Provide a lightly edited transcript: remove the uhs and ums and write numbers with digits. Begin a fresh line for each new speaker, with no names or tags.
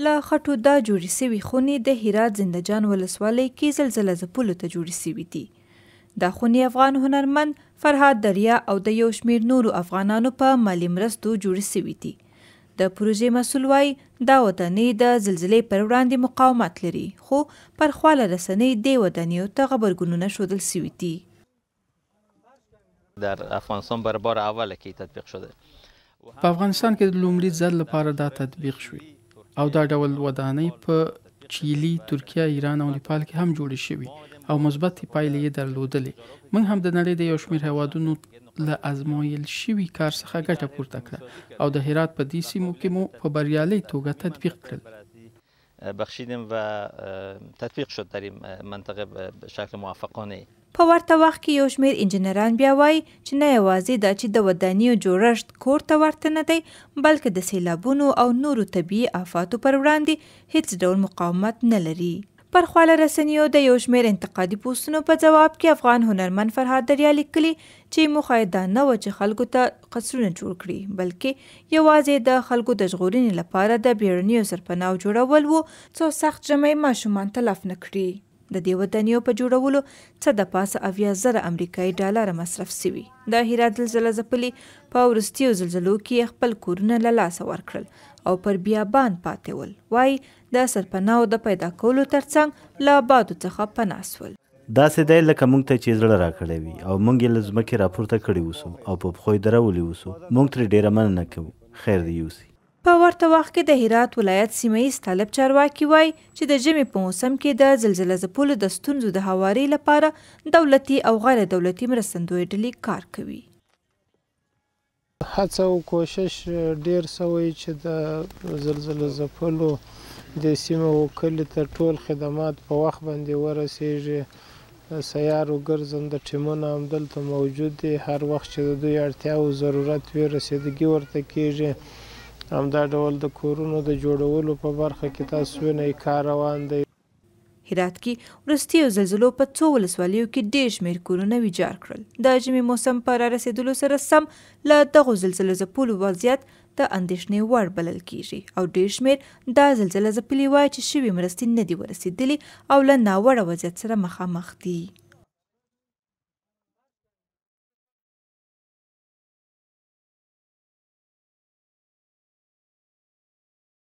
له خټو دا جوړې سوي خونې د هرات زندهجان ولسوالۍ کې زلزله ځپلو ته جوړې سوي دي. دا خونې افغان هنرمند فرهاد دریا او د یو شمېر نورو افغانانو په مالي مرستو جوړې سوي دي. د پروژې مسؤل وایي دا ودانۍ د زلزلې پر وړاندې مقاومت لري، خو پر خواله رسنۍ دې ودانیو ته غبرګونونه ښودل سوي دي.
در افغانستان برای بار اول کې تطبیق شده.
په افغانستان کې د لومړي ځل لپاره دا تطبیق شوی او دا ډول ودانۍ په چیلي، ترکیه، ایران او نیپال کې هم جوړې شوي او مثبت پایلې یې درلودلې. موږ هم د نړۍ د یو شمېر هیوادونو له ازمایل شوي کار څخه ګټه پورته کړه او د هرات په دې سیمو کې مو په بریالۍ توګه تطبیق کړل.
بخشیدیم و تطبیق شد در این منطقه به شکل موفقانه.
په ورته وخت کې یو شمېر انجینران بیا وایي چې نه یوازې دا چې د ودانیو جوړښت کور ته ورته نه دی، بلکې د سیلابونو او نورو طبیعي آفاتو پر وړاندې هیڅ ډول مقاومت نه لري. پر خواله رسنیو د یو شمېر انتقادي پوسټونو په جواب کې افغان هنرمند فرهاد دریا لیکلي چې موخه یې دا نه وه چې خلکو ته قصرونه جوړ کړي، بلکې یوازې د خلکو د ژغورنې لپاره د بیړنیو سرپناهو جوړول و څو سخت ژمی ماشومان تلف نه کړي. د دې ودانیو په جوړولو څه د پاسه 80,000 امریکایي ډالره مصرف سوي. د هرات زلزله ځپلي په وروستیو زلزلو کې خپل کورونه له لاسه ورکړل او پر بیابان پاتې ول. وایي د سرپناهو د پیدا کولو ترڅنګ له بادو څخه پناه سول.
داسې دی لکه موږ ته چې زړه راکړی وي او موږ یې له ځمکې راپورته کړي اوسو او په پښو یې درولي اوسو. موږ ترې ډېره مننه کوو. خیر دې یوسي.
په ورته وخت کې د هرات ولایت سیمهیز طالب چارواکي وایي چې د ژمي په موسم کې د زلزله ځپلو د ستونزو د هواري لپاره دولتي او غیر دولتي مرستندویه ډلې کار کوي.
هڅه او کوشش ډیر سوی چې د زلزله ځپلو د سیمه او کلي ته ټول خدمات په وخت باندې ورسیږي. سیارو ګرځنده ټیمونه هم دلته موجود دي. هر وخت چې د دوی اړتیا او ضرورت وي رسیدګي ورته کیږي. همدا ډول د کورونو د جوړولو په برخه کې تاسو وینئ کار روان دی.
هرات کې وروستیو زلزلو په څو ولسوالیو کې ډېر شمېر کورونه ویجاړ کړل. د ژمي موسم په رارسېدلو سره سم له دغو زلزلو ځپلو وضعیت د اندېښنې وړ بلل کیږي او ډېر شمېر دا زلزله ځپلي وایي چې شوي مرستې نه دي ورسېدلي او له ناوړه وضعیت سره مخامخ دي.